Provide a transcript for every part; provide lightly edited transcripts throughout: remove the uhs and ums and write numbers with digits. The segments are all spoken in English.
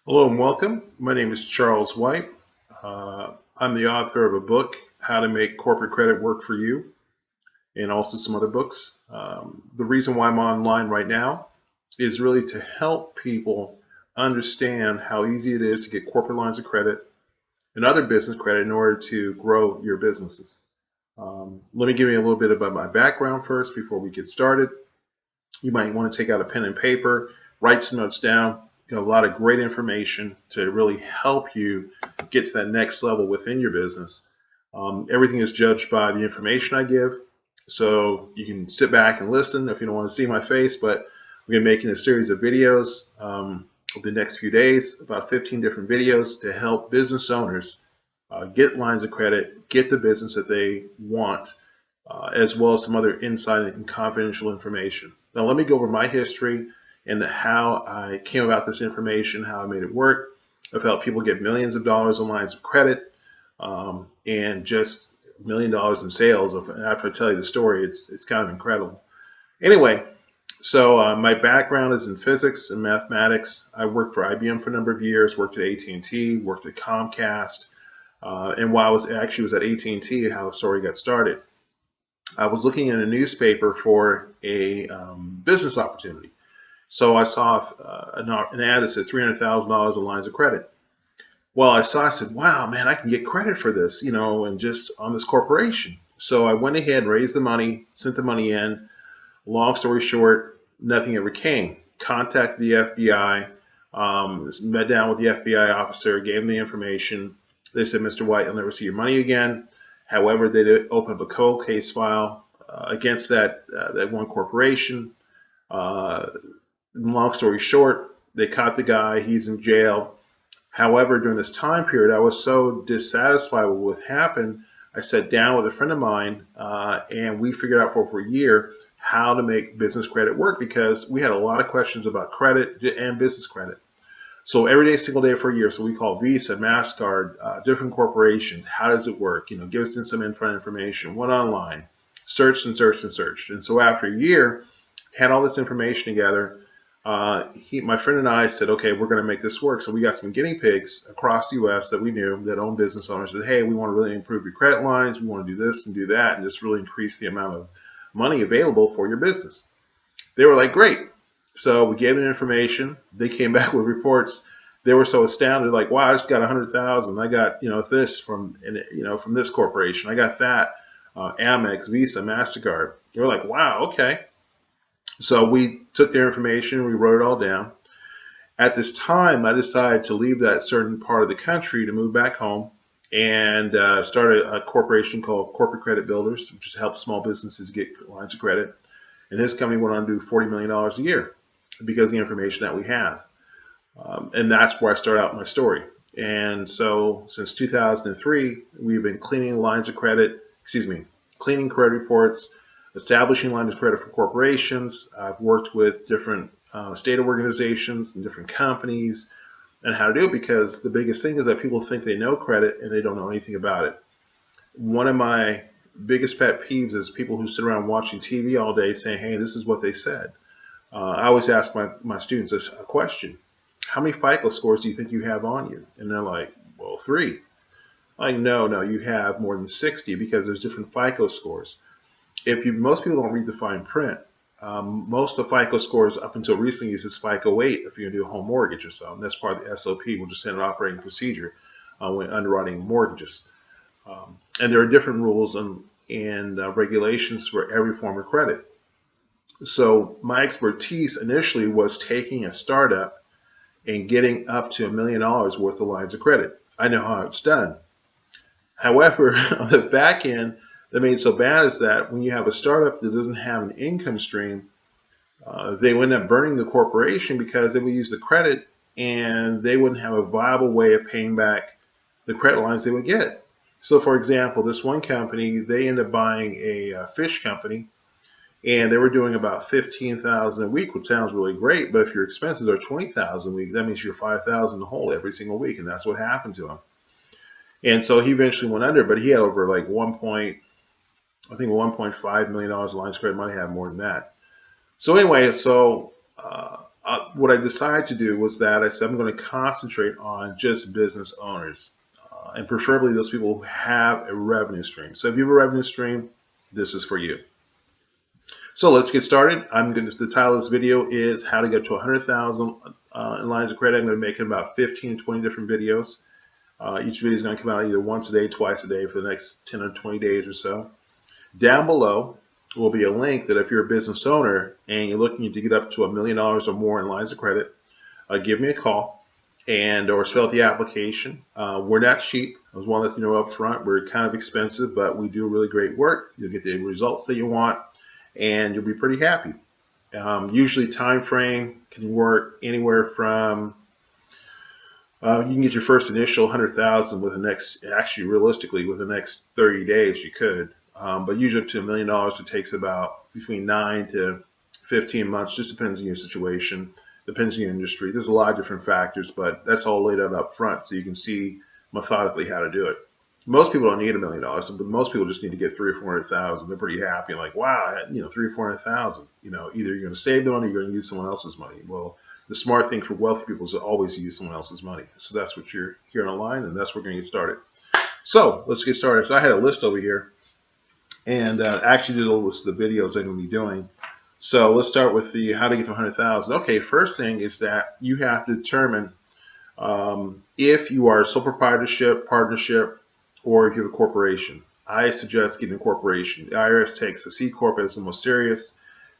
Hello and welcome. My name is Charles White. I'm the author of a book, How to Make Corporate Credit Work for You, and also some other books. The reason why I'm online right now is really to help people understand how easy it is to get corporate lines of credit and other business credit in order to grow your businesses. Let me give you a little bit about my background first before we get started. You might want to take out a pen and paper, write some notes down. Got a lot of great information to really help you get to that next level within your business. Everything is judged by the information I give. So you can sit back and listen if you don't want to see my face, but we're making a series of videos over the next few days, about 15 different videos to help business owners get lines of credit, get the business that they want, as well as some other insight and confidential information. Now, let me go over my history and how I came about this information, how I made it work. I've helped people get millions of dollars in lines of credit and just $1 million in sales. After I tell you the story, it's kind of incredible. Anyway, so my background is in physics and mathematics. I worked for IBM for a number of years, worked at AT&T, worked at Comcast, and while I was at AT&T, how the story got started. I was looking in a newspaper for a business opportunity. So I saw an ad that said $300,000 in lines of credit. Well, I said, wow, man, I can get credit for this, and just on this corporation. So I went ahead, raised the money, sent the money in. Long story short, nothing ever came. Contacted the FBI, met down with the FBI officer, gave them the information. They said, Mr. White, you'll never see your money again. However, they did open up a cold case file against that one corporation. Long story short, they caught the guy. He's in jail. However, during this time period, I was so dissatisfied with what happened. I sat down with a friend of mine, and we figured out for over a year how to make business credit work because we had a lot of questions about credit and business credit. So every day, single day for a year. So we call Visa, MasterCard, different corporations. How does it work? Give us some information. Went online, searched and searched and searched. And so after a year, had all this information together. My friend and I said, okay, we're going to make this work. So we got some guinea pigs across the U.S. that we knew that owned business owners said, hey, we want to really improve your credit lines. We want to do this and do that and just really increase the amount of money available for your business. They were like, great. So we gave them information. They came back with reports. They were so astounded, like, wow, I just got 100,000. I got, this from this corporation. I got that, Amex, Visa, MasterCard. They were like, wow, okay. So we took their information, we wrote it all down. At this time, I decided to leave that certain part of the country to move back home and start a corporation called Corporate Credit Builders, which helps small businesses get lines of credit. And his company went on to do $40 million a year because of the information that we have. And that's where I start out my story. And so since 2003, we've been cleaning credit reports, establishing lines of credit for corporations. I've worked with different state organizations and different companies and how to do it because the biggest thing is that people think they know credit and they don't know anything about it. One of my biggest pet peeves is people who sit around watching TV all day saying, hey, this is what they said. I always ask my students this a question. How many FICO scores do you think you have on you? And they're like, well, 3. Like, no, you have more than 60 because there's different FICO scores. Most people don't read the fine print. Most of the FICO scores up until recently uses FICO 8 if you're going to do a home mortgage or something. That's part of the SOP, which is standard operating procedure when underwriting mortgages. And there are different rules and regulations for every form of credit. So my expertise initially was taking a startup and getting up to $1 million worth of lines of credit. I know how it's done. However, on the back end, that made it so bad is that when you have a startup that doesn't have an income stream, they would end up burning the corporation because they would use the credit and they wouldn't have a viable way of paying back the credit lines they would get. So, for example, this one company, they ended up buying a fish company, and they were doing about $15,000 a week, which sounds really great. But if your expenses are $20,000 a week, that means you're $5,000 in the hole every single week, and that's what happened to him. And so he eventually went under, but he had over like $1.5 million in lines of credit. Might have more than that. So anyway, what I decided to do was that I said I'm going to concentrate on just business owners, and preferably those people who have a revenue stream. So if you have a revenue stream, this is for you. So let's get started. The title of this video is how to get to 100,000 in lines of credit. I'm going to make it about 15, 20 different videos. Each video is going to come out either once a day, twice a day for the next 10 or 20 days or so. Down below will be a link that if you're a business owner and you're looking to get up to $1 million or more in lines of credit, give me a call or fill out the application. We're not cheap. I was want to let you know up front. We're kind of expensive, but we do really great work. You'll get the results that you want, and you'll be pretty happy. Usually time frame can work anywhere from you can get your first initial 100,000 with the next, actually realistically with the next 30 days you could. But usually up to $1 million, it takes about between 9 to 15 months. Just depends on your situation, depends on your industry. There's a lot of different factors, but that's all laid out up front so you can see methodically how to do it. Most people don't need $1 million, but most people just need to get 300,000 or 400,000. They're pretty happy, like, wow, 300,000 or 400,000. Either you're going to save the money, or you're going to use someone else's money. Well, the smart thing for wealthy people is to always use someone else's money. So that's what you're hearing online, and that's where we're going to get started. So let's get started. So I had a list over here, and actually did a list of the videos I'm going to be doing. So let's start with the how to get to 100,000. Okay, first thing is that you have to determine if you are a sole proprietorship, partnership, or if you have a corporation. I suggest getting a corporation. The IRS takes a C Corp as the most serious.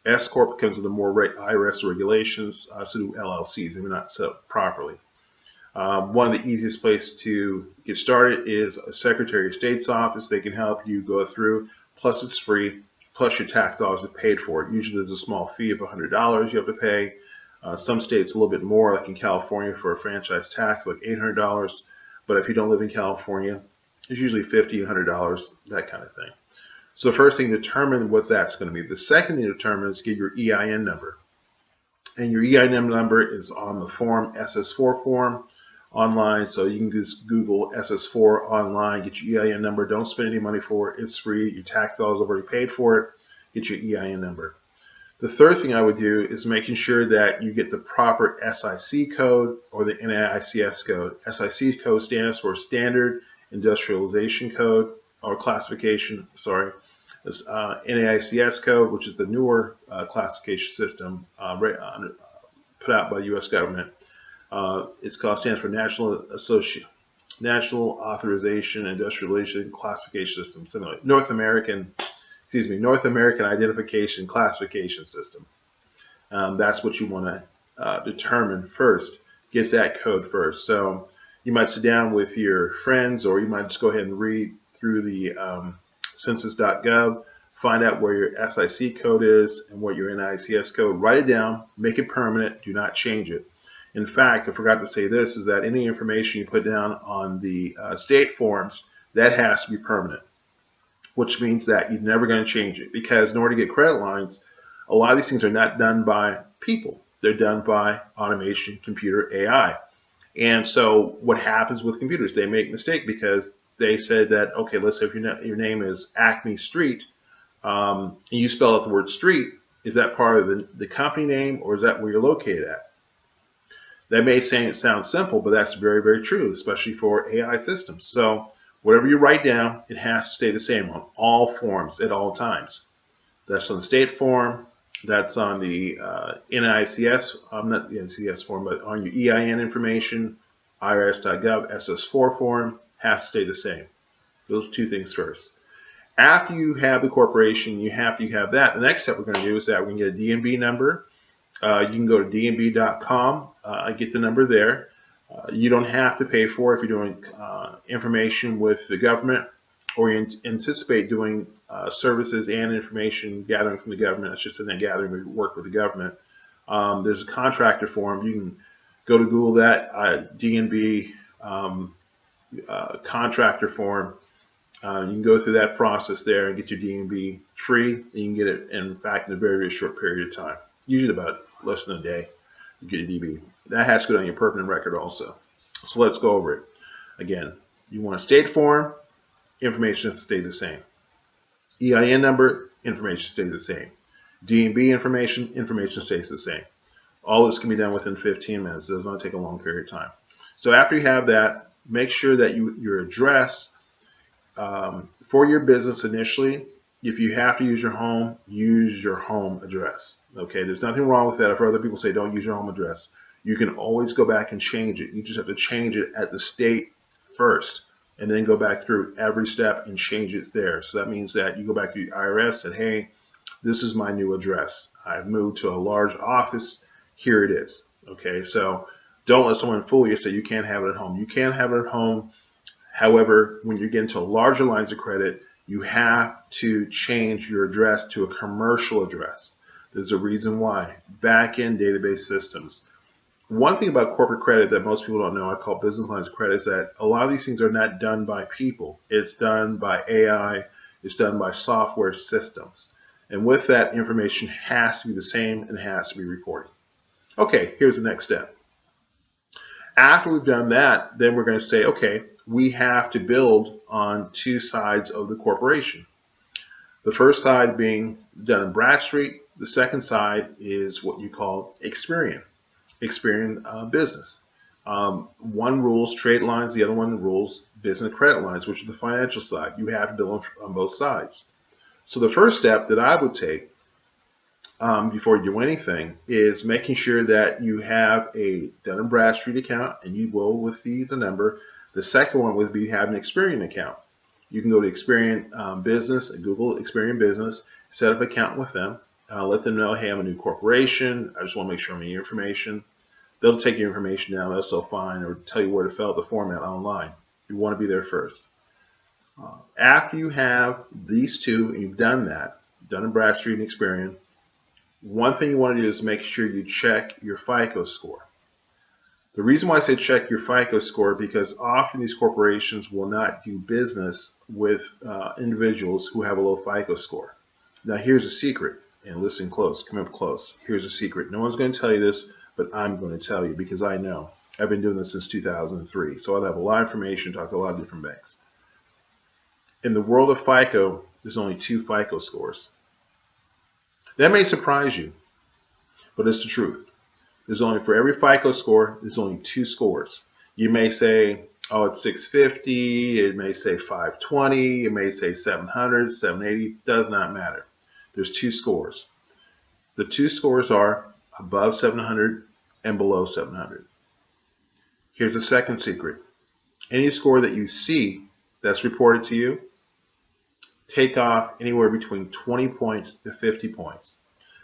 S Corp comes with the more IRS regulations, so do LLCs if you're not set up properly. One of the easiest places to get started is a Secretary of State's office. They can help you go through, plus it's free, plus your tax dollars are paid for it. Usually there's a small fee of $100 you have to pay. Some states a little bit more, like in California for a franchise tax, like $800. But if you don't live in California, it's usually $50, $100, that kind of thing. So the first thing, determine what that's going to be. The second thing to determine is get your EIN number. And your EIN number is on the form, SS4 form, online. So you can just Google SS4 online, get your EIN number. Don't spend any money for it. It's free. Your tax dollars have already paid for it. Get your EIN number. The third thing I would do is making sure that you get the proper SIC code or the NAICS code. SIC code stands for Standard Industrialization Code or Classification, sorry. This NAICS code, which is the newer classification system put out by the U.S. government. Stands for National Authorization Industrialization Classification System, something like North American Identification Classification System. That's what you want to determine first. Get that code first. So you might sit down with your friends, or you might just go ahead and read through the census.gov, find out where your SIC code is and what your NAICS code. Write it down, make it permanent, do not change it. In fact, I forgot to say this, is that any information you put down on the state forms, that has to be permanent, which means that you're never going to change it, because in order to get credit lines, a lot of these things are not done by people. They're done by automation, computer, AI. And so what happens with computers, they make a mistake because they said that, okay, let's say if your name is Acme Street, and you spell out the word street, is that part of the company name, or is that where you're located at? That may sound simple, but that's very, very true, especially for AI systems. So whatever you write down, it has to stay the same on all forms at all times. That's on the state form, that's on the NAICS, not the NAICS form, but on your EIN information, IRS.gov, SS4 form, has to stay the same. Those two things first. After you have the corporation, you have that. The next step we're going to do is that we're going to get a DMV number. You can go to dmv.com, get the number there. You don't have to pay for it if you're doing information with the government, or you anticipate doing services and information gathering from the government. It's just in that gathering we work with the government. There's a contractor form. You can go to Google that, DMV contractor form. You can go through that process there and get your DMV free. You can get it, in fact, in a very, very short period of time. Usually about less than a day, you get your DMV. That has to go on your permanent record also. So let's go over it. Again, you want a state form, information has to stay the same. EIN number, information stays the same. DMV information stays the same. All this can be done within 15 minutes. It does not take a long period of time. So after you have that, make sure that your address for your business initially, if you have to use your home address. Okay, there's nothing wrong with that. If other people say don't use your home address, you can always go back and change it. You just have to change it at the state first, and then go back through every step and change it there. So that means that you go back to the IRS and, hey, this is my new address. I've moved to a large office. Here it is. Okay, so don't let someone fool you. Say you can't have it at home. You can have it at home. However, when you get into larger lines of credit, you have to change your address to a commercial address. There's a reason why. Back-end database systems. One thing about corporate credit that most people don't know, I call business lines of credit, is that a lot of these things are not done by people. It's done by AI. It's done by software systems. And with that, information has to be the same and has to be reported. Okay, here's the next step. After we've done that, then we're going to say, okay, we have to build on two sides of the corporation. The first side being Dun & Bradstreet. The second side is what you call Experian business. One rules trade lines, the other one rules business credit lines, which is the financial side. You have to build on both sides. So the first step that I would take before you do anything is making sure that you have a Dun & Bradstreet account, and you will with the number. The second one would be having an Experian account. You can go to Experian Business, Google Experian Business, set up an account with them, let them know, hey, I'm a new corporation, I just want to make sure I'm in your information. They'll take your information down, that's so fine, or tell you where to fill out the format online. You want to be there first. After you have these two, and you've done that, Dun & Bradstreet and Experian, one thing you want to do is make sure you check your FICO score. The reason why I say check your FICO score, because often these corporations will not do business with individuals who have a low FICO score. Now here's a secret, and listen close, come up close. Here's a secret. No one's going to tell you this, but I'm going to tell you because I know. I've been doing this since 2003, so I have a lot of information, talk to a lot of different banks. In the world of FICO, there's only 2 FICO scores. That may surprise you, but it's the truth. There's only, for every FICO score, there's only 2 scores. You may say, oh, it's 650, it may say 520, it may say 700, 780, does not matter. There's 2 scores. The 2 scores are above 700 and below 700. Here's the second secret. Any score that you see that's reported to you, take off anywhere between 20 points to 50 points.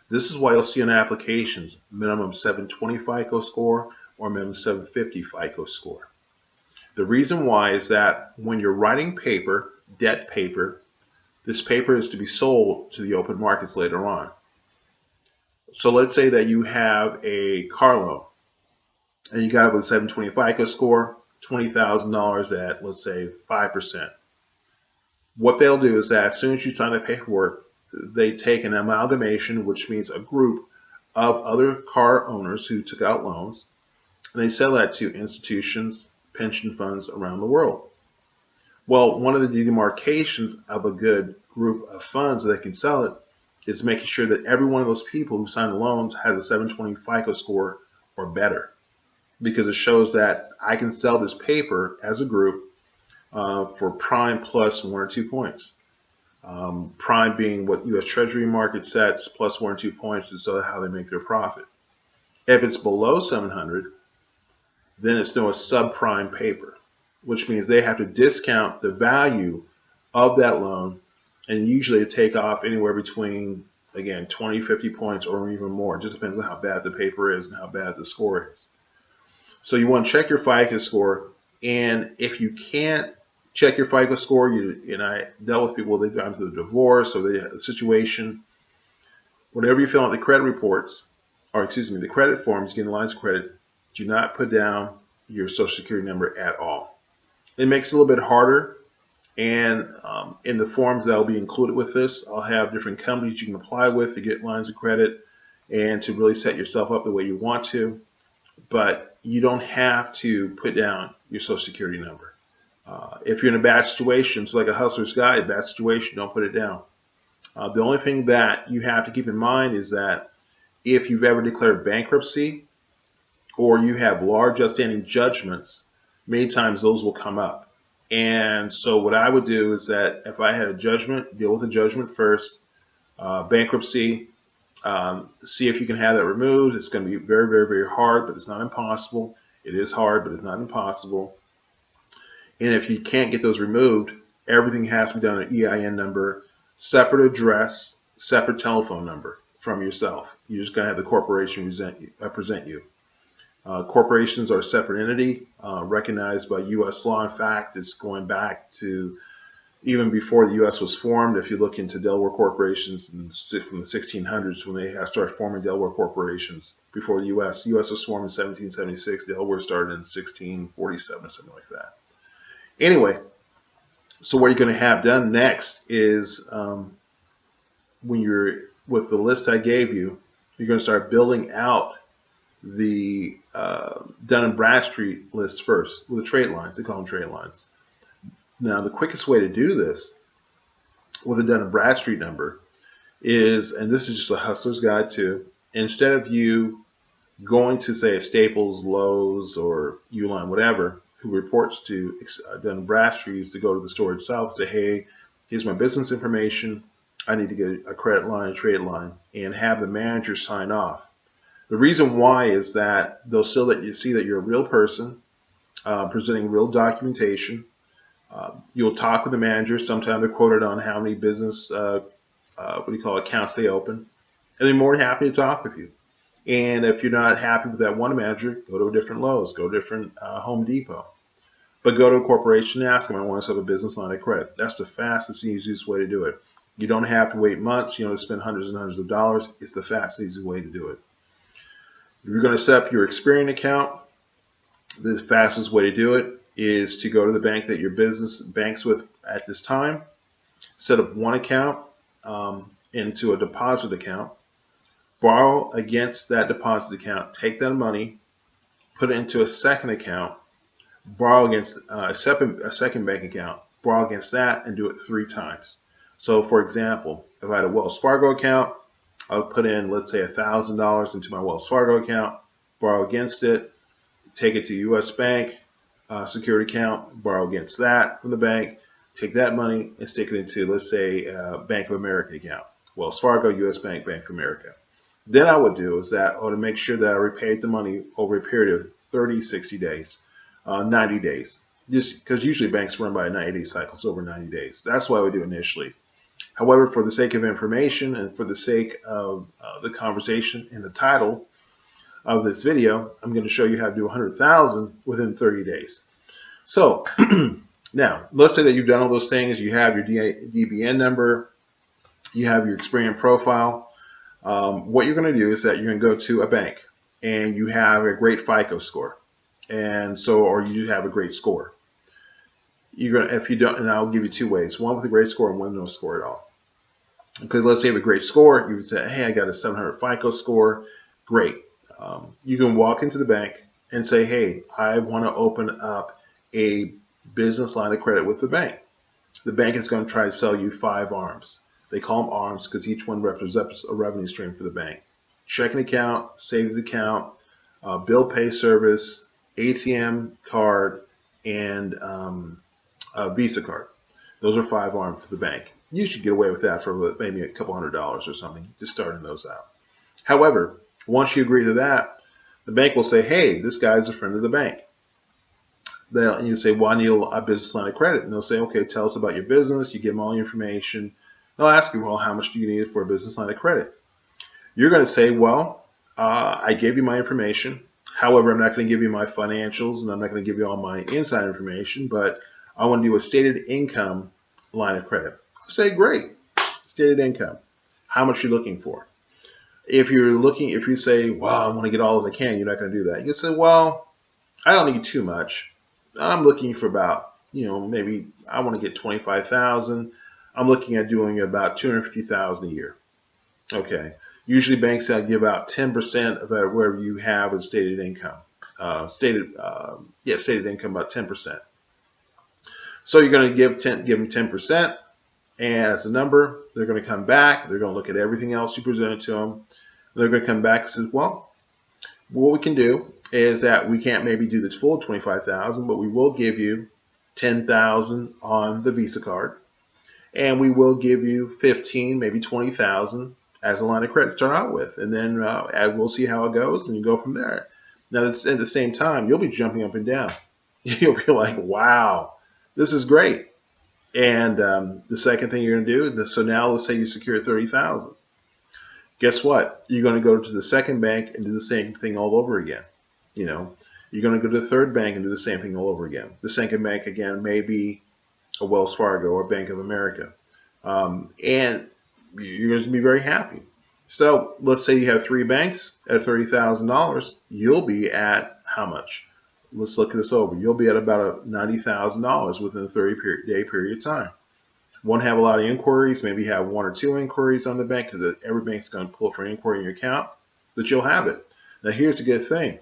This is why you'll see on applications minimum 720 FICO score or minimum 750 FICO score. The reason why is that when you're writing paper, debt paper, this paper is to be sold to the open markets later on. So let's say that you have a car loan and you got it with a 720 FICO score, $20,000 at, let's say, 5%. What they'll do is that as soon as you sign the paperwork, they take an amalgamation, which means a group of other car owners who took out loans, and they sell that to institutions, pension funds around the world. Well, one of the demarcations of a good group of funds that can sell it is making sure that every one of those people who signed the loans has a 720 FICO score or better, because it shows that I can sell this paper as a group for prime plus 1 or 2 points. Prime being what U.S. Treasury market sets, plus 1 or 2 points is so how they make their profit. If it's below 700, then it's known as subprime paper, which means they have to discount the value of that loan, and usually they take off anywhere between, again, 20, 50 points or even more. It just depends on how bad the paper is and how bad the score is. So you want to check your FICO score, and if you can't check your FICO score, and I dealt with people, they've gone through the divorce or they had a situation. Whenever you fill out the credit reports, or excuse me, the credit forms, getting lines of credit, do not put down your Social Security number at all. It makes it a little bit harder, and in the forms that will be included with this, I'll have different companies you can apply with to get lines of credit and to really set yourself up the way you want to, but you don't have to put down your Social Security number. If you're in a bad situation, it's like a hustler's guide, bad situation, don't put it down. The only thing that you have to keep in mind is that if you've ever declared bankruptcy or you have large outstanding judgments, many times those will come up. And so what I would do is that if I had a judgment, deal with the judgment first, bankruptcy, see if you can have that removed. It's going to be very, very, very hard, but it's not impossible. It is hard, but it's not impossible. And if you can't get those removed, everything has to be done an EIN number, separate address, separate telephone number from yourself. You're just going to have the corporation present you. Corporations are a separate entity recognized by U.S. law. In fact, it's going back to even before the U.S. was formed. If you look into Delaware corporations from the 1600s, when they started forming Delaware corporations before the U.S. was formed in 1776. Delaware started in 1647 or something like that. Anyway, so what you're going to have done next is when you're with the list I gave you, you're going to start building out the Dun & Bradstreet list first with the trade lines. They call them trade lines. Now, the quickest way to do this with a Dun & Bradstreet number is, and this is just a hustler's guide too, instead of you going to, say, a Staples, Lowe's, or Uline, whatever, who reports to Dun & Bradstreet, is to go to the store itself and say, hey, here's my business information. I need to get a credit line, a trade line, and have the manager sign off. The reason why is that they'll still let you see that you're a real person, presenting real documentation. You'll talk with the manager. Sometimes they're quoted on how many business, accounts they open. And they're more than happy to talk with you. And if you're not happy with that one manager, go to a different Lowe's, go to a different Home Depot. But go to a corporation and ask them, I want to set up a business line of credit. That's the fastest, easiest way to do it. You don't have to wait months, to spend hundreds and hundreds of dollars. It's the fastest, easiest way to do it. If you're going to set up your Experian account, the fastest way to do it is to go to the bank that your business banks with at this time, set up one account into a deposit account, borrow against that deposit account, take that money, put it into a second account, borrow against a second bank account, borrow against that, and do it 3 times. So, for example, if I had a Wells Fargo account, I would put in, let's say, $1,000 into my Wells Fargo account, borrow against it, take it to U.S. Bank security account, borrow against that from the bank, take that money and stick it into, let's say, Bank of America account, Wells Fargo, U.S. Bank, Bank of America. Then I would do is that I would make sure that I repaid the money over a period of 30, 60 days, 90 days. Just because usually banks run by a 90-day cycle, so over 90 days. That's what I would do initially. However, for the sake of information and for the sake of the conversation and the title of this video, I'm going to show you how to do 100,000 within 30 days. So now, let's say that you've done all those things. You have your DBN number, you have your Experian profile. What you're going to do is that you're going to go to a bank and you have a great FICO score, or you have a great score. If you don't, and I'll give you 2 ways: one with a great score and one with no score at all. Because let's say you have a great score, you would say, hey, I got a 700 FICO score. Great. You can walk into the bank and say, hey, I want to open up a business line of credit with the bank. The bank is going to try to sell you 5 arms. They call them arms because each one represents a revenue stream for the bank. Checking account, savings account, bill pay service, ATM card, and a Visa card. Those are 5 arms for the bank. You should get away with that for maybe a couple $100s or something, just starting those out. However, once you agree to that, the bank will say, hey, this guy's a friend of the bank. And you say, well, I need a business line of credit. And they'll say, okay, tell us about your business. You give them all the information. They'll ask you, well, how much do you need for a business line of credit? You're going to say, well, I gave you my information. However, I'm not going to give you my financials, and I'm not going to give you all my inside information, but I want to do a stated income line of credit. I say, great, stated income. How much are you looking for? If you say, well, I want to get all as I can, you're not going to do that. You can say, well, I don't need too much. I'm looking for about, maybe I want to get 25,000. I'm looking at doing about 250,000 a year. Okay. Usually banks give out 10% of whatever you have as stated income. Stated income about 10%. So you're going to give them 10%, and as a number, they're going to come back. They're going to look at everything else you presented to them. they're going to come back and say, well, what we can do is that we can't maybe do the full 25,000, but we will give you 10,000 on the Visa card, and we will give you 15, maybe 20,000 as a line of credit to start out with, and then we'll see how it goes, and you go from there. Now, at the same time, you'll be jumping up and down. You'll be like, wow, this is great. And the second thing you're going to do, so now let's say you secure 30,000. Guess what? You're going to go to the second bank and do the same thing all over again. You know, you're going to go to the third bank and do the same thing all over again. The second bank, again, may be a Wells Fargo or Bank of America. And you're going to be very happy. So let's say you have 3 banks at $30,000. You'll be at how much? Let's look this over. You'll be at about $90,000 within a 30-day period of time. Won't have a lot of inquiries. Maybe you have 1 or 2 inquiries on the bank because every bank's going to pull for an inquiry in your account, but you'll have it. Now, here's the good thing.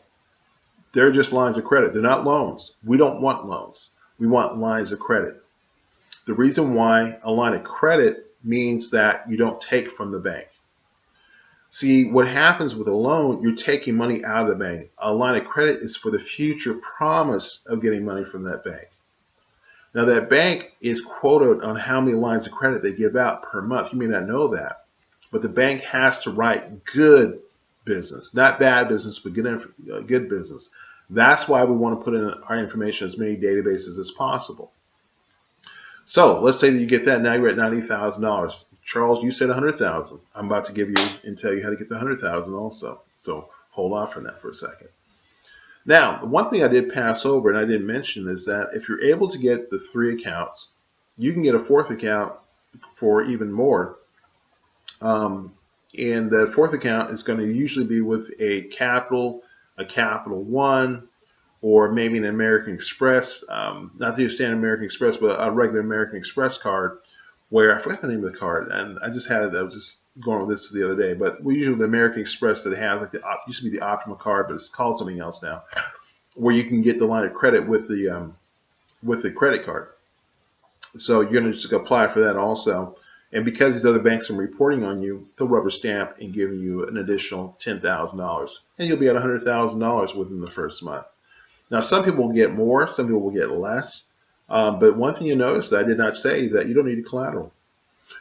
They're just lines of credit. They're not loans. We don't want loans. We want lines of credit. The reason why a line of credit means that you don't take from the bank. See, what happens with a loan, you're taking money out of the bank. A line of credit is for the future promise of getting money from that bank. Now, that bank is quoted on how many lines of credit they give out per month. You may not know that, but the bank has to write good business, not bad business, but good business. That's why we want to put in our information in as many databases as possible. So let's say that you get that. Now you're at $90,000. Charles, you said $100,000. I'm about to give you and tell you how to get the $100,000 also. So hold off from that for a second. Now, the one thing I did pass over and I didn't mention is that if you're able to get the 3 accounts, you can get a 4th account for even more. And that 4th account is going to usually be with a Capital One, or maybe an American Express, not the standard American Express, but a regular American Express card, where I forgot the name of the card, and I just had it. I was just going over this the other day, but we usually the American Express that has like used to be the Optima card, but it's called something else now, where you can get the line of credit with the credit card. So you're going to just apply for that also. And because these other banks are reporting on you, they'll rubber stamp and give you an additional $10,000, and you'll be at $100,000 within the first month. Now, some people will get more, some people will get less. But one thing you notice that I did not say is that you don't need collateral.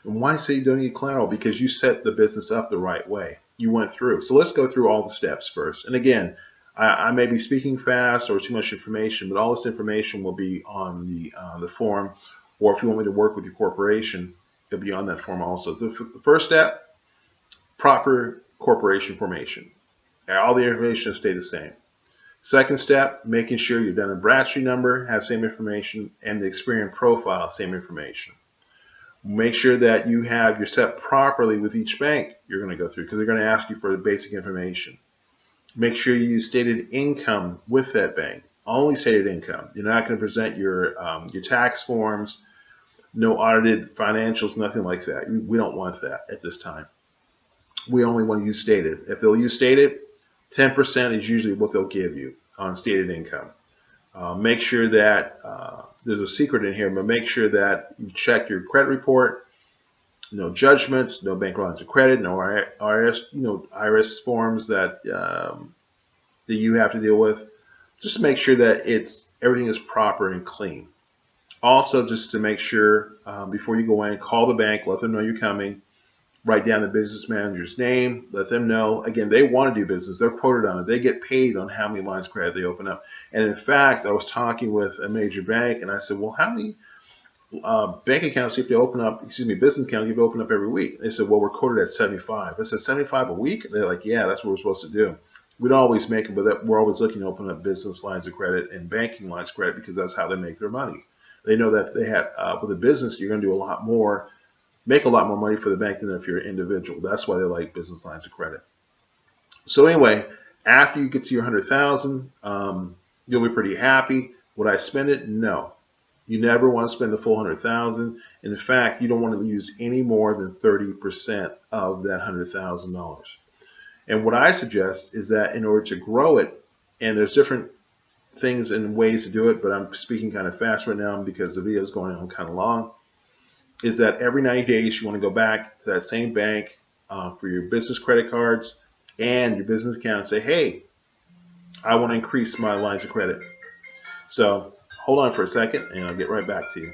And why say you don't need collateral? Because you set the business up the right way. You went through. So let's go through all the steps first. And again, I may be speaking fast or too much information, but all this information will be on the form. Or if you want me to work with your corporation, it'll be on that form also. So the first step, proper corporation formation. All the information will stay the same. Second step, making sure your Dun & Bradstreet number has same information and the Experian profile, same information. Make sure that you're set properly with each bank you're going to go through because they're going to ask you for the basic information. Make sure you use stated income with that bank, only stated income. You're not going to present your tax forms, no audited financials, nothing like that. We don't want that at this time. We only want to use stated. If they'll use stated, 10% is usually what they'll give you on stated income. Make sure that there's a secret in here, but make sure that you check your credit report. No judgments, no bank lines of credit, no IRS forms that you have to deal with. Just to make sure that everything is proper and clean. Also, just to make sure before you go in, call the bank, let them know you're coming. Write down the business manager's name, let them know. Again, they want to do business. They're quoted on it. They get paid on how many lines of credit they open up. And in fact, I was talking with a major bank, and I said, well, how many bank accounts do you have to open up, business accounts you have to open up every week? They said, well, we're quoted at 75. I said, 75 a week? They're like, yeah, that's what we're supposed to do. We don't always make it, but we're always looking to open up business lines of credit and banking lines of credit because that's how they make their money. They know that they have, with a business, you're going to do make a lot more money for the bank than if you're an individual. That's why they like business lines of credit. So anyway, after you get to your 100,000, you'll be pretty happy. Would I spend it? No. You never want to spend the full 100,000. In fact, you don't want to use any more than 30% of that $100,000. And what I suggest is that in order to grow it, and there's different things and ways to do it, but I'm speaking kind of fast right now because the video is going on kind of long, is that every 90 days you want to go back to that same bank for your business credit cards and your business account and say, hey, I want to increase my lines of credit. So hold on for a second and I'll get right back to you.